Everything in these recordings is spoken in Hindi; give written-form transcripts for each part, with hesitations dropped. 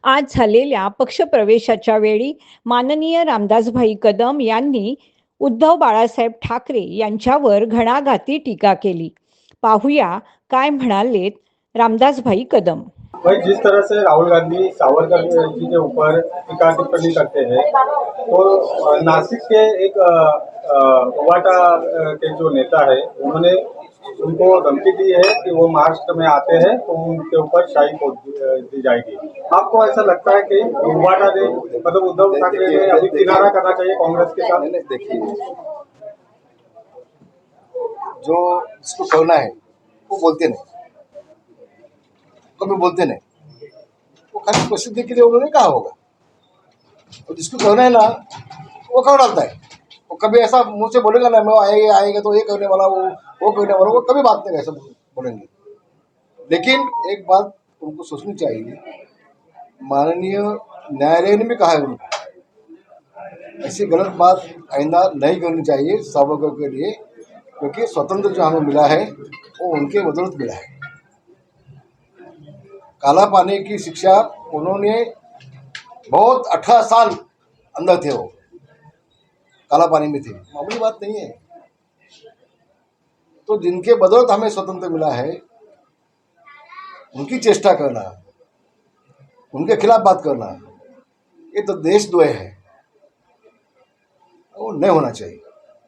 आज झालेल्या पक्षप्रवेशाच्या वेळी माननीय रामदासभाई कदम यांनी उद्धव बाळासाहेब ठाकरे यांच्यावर घणाघाती टीका केली. पाहूया काय म्हणालेत रामदासभाई कदम. भाई, जिस तरह से राहुल गांधी सावरकर जी के ऊपर टीका टिप्पणी करते हैं, तो नासिक के एक उवाटा के जो नेता है, उन्होंने उनको धमकी दी है कि वो महाराष्ट्र में आते हैं तो उनके ऊपर शाही पोत दी जाएगी। आपको ऐसा लगता है कि उवाटा ने मतलब उद्धव ठाकरे ने अभी किनारा करना चाहिए कांग्रेस के साथ? देखिए, जो जिसको कहना है वो बोलते नहीं, कभी बोलते नहीं, वो खाली प्रसिद्धि के लिए उन्होंने कहा होगा। और जिसको कहना है ना वो कह डालता है। वो कभी ऐसा मुंह से बोलेगा ना, मैं आएगा तो ये कहने वाला, वो कहने वाला, वो कभी बात नहीं ऐसा बोलेंगे। लेकिन एक बात उनको सोचनी चाहिए, माननीय न्यायालय ने भी कहा है उनको ऐसी गलत बात आइंदा नहीं करनी चाहिए सावरकर के लिए, क्योंकि स्वतंत्र जो हमें मिला है वो उनके बदौलत मिला है। काला पानी की शिक्षा उन्होंने बहुत 18 साल अंदर थे, वो काला पानी में थे, मामूली बात नहीं है। तो जिनके बदौलत हमें स्वतंत्र मिला है उनकी चेष्टा करना, उनके खिलाफ बात करना, ये तो देशद्रोह है, वो नहीं होना चाहिए।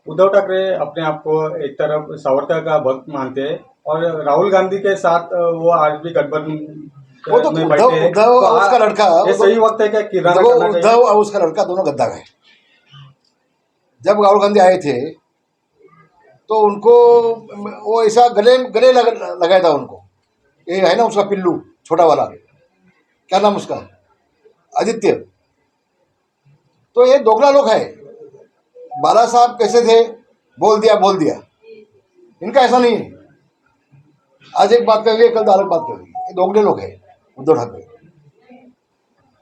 उद्धव ठाकरे अपने आप को एक तरफ सावरकर का भक्त मानते हैं और राहुल गांधी के साथ वो आज भी गठबंधन वो तो में उद्धव बैठे हैं। उद्धव तो और उसका लड़का, ये सही वक्त है क्या किनारा करना चाहिए? उद्धव और उसका लड़का दोनों गद्दार है। जब राहुल गांधी आए थे तो उनको वो ऐसा गले गले लगाया था उनको। ये है ना उसका पिल्लू छोटा वाला, क्या नाम उसका, आदित्य। तो ये दोगला लोग है। बाला साहब कैसे थे, बोल दिया। इनका ऐसा नहीं है, आज एक बात करेंगे कल अलग बात करेंगे। ये दोगले लोग हैं उद्धव ठाकरे।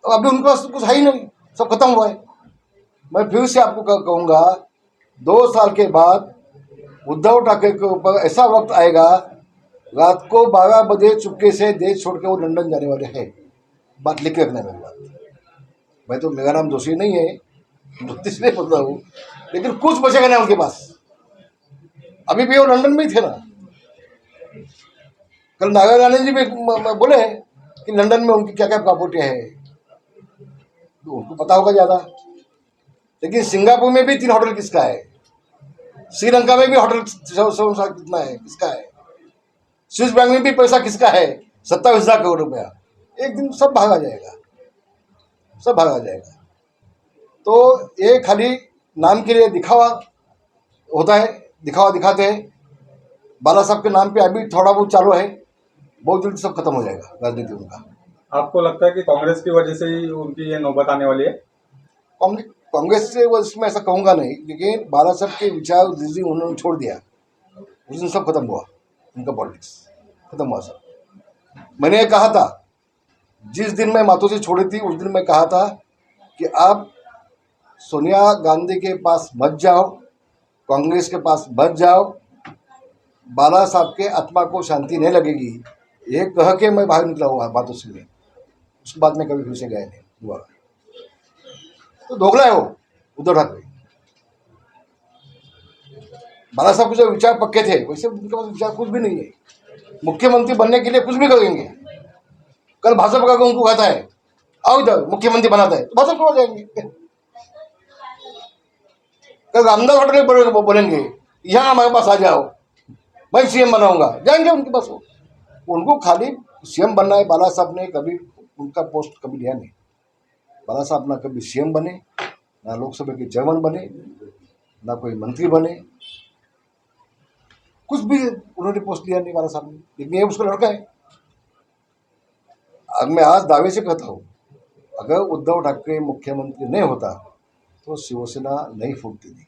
तो अभी उनके पास कुछ है ही नहीं, सब खत्म हुआ है। मैं फिर से आपको कहूँगा, 2 साल के बाद उद्धव ठाकरे के ऊपर ऐसा वक्त आएगा, रात को 12 बजे चुपके से देश छोड़ के वो लंदन जाने वाले हैं। बात लिख के रखना मेरी बात। मैं तो, मेरा नाम जोशी नहीं है, इसलिए बोल रहा हूँ, लेकिन कुछ बचेगा नहीं उनके पास। अभी भी वो लंदन में ही थे ना। कल नागालैंड जी भी बोले कि लंदन में उनकी क्या क्या प्रॉपर्टी है, तो उनको पता होगा ज़्यादा। लेकिन सिंगापुर में भी 3 होटल किसका है, श्रीलंका में भी होटल कितना है, किसका है, स्विस बैंक में भी पैसा किसका है, 27,000 करोड़ रुपया। एक दिन सब भागा जाएगा, सब भागा जाएगा। तो ये खाली नाम के लिए दिखावा होता है, दिखावा दिखाते हैं। बाला साहब के नाम पे अभी थोड़ा बहुत चालू है, बहुत जल्दी सब खत्म हो जाएगा राजनीति उनका। आपको लगता है कि कांग्रेस की वजह से ही उनकी ये नौबत आने वाली है? कांग्रेस से मैं ऐसा कहूँगा नहीं, लेकिन बाला साहब के विचार जिस दिन उन्होंने छोड़ दिया उस दिन सब खत्म हुआ, उनका पॉलिटिक्स खत्म हुआ सब। मैंने कहा था, जिस दिन मैं मातों से छोड़ी थी उस दिन मैं कहा था कि आप सोनिया गांधी के पास मत जाओ, कांग्रेस के पास मत जाओ, बाला साहब के आत्मा को शांति नहीं लगेगी, ये कह के मैं बाहर निकला हुआ बातों से। मैं उसके बाद में कभी फिर से गया नहीं हुआ। तो दोगला है वो उद्धव ठाकरे। बाला साहब के जो विचार पक्के थे वैसे उनके पास विचार कुछ भी नहीं है। मुख्यमंत्री बनने के लिए कुछ भी करेंगे। कल भाजपा का उनको कहता है आओ इधर मुख्यमंत्री बनाता है, तो भाजपा हो जाएंगे। कल रामदास होटल बोलेंगे यहाँ हमारे पास आ जाओ, मैं सीएम बनाऊंगा, जाएंगे उनके पास। वो उनको खाली सीएम बनना है। बाला साहब ने कभी उनका पोस्ट कभी लिया नहीं। बाला साहब ना कभी सीएम बने, ना लोकसभा के चेयरमैन बने, ना कोई मंत्री बने, कुछ भी उन्होंने पोस्ट लिया नहीं बाला साहब ने। लेकिन ये उसका लड़का है। अब मैं आज दावे से कहता हूँ, अगर उद्धव ठाकरे मुख्यमंत्री नहीं होता तो शिवसेना नहीं फूटती थी,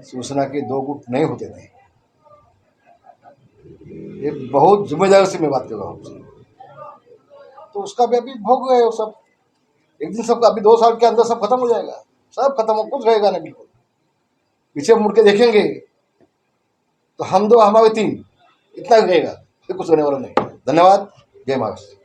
शिवसेना के 2 गुट नहीं होते थे। ये बहुत जिम्मेदारी से मैं बात कर रहा हूँ। तो उसका भी अभी भोग गए वो सब। एक दिन सब, अभी 2 साल के अंदर सब खत्म हो जाएगा, सब खत्म हो, कुछ रहेगा नहीं। बिल्कुल पीछे मुड़ के देखेंगे तो हम 2 हमारे 3, इतना ही रहेगा, फिर कुछ होने वाला नहीं। धन्यवाद, जय महाराष्ट्र।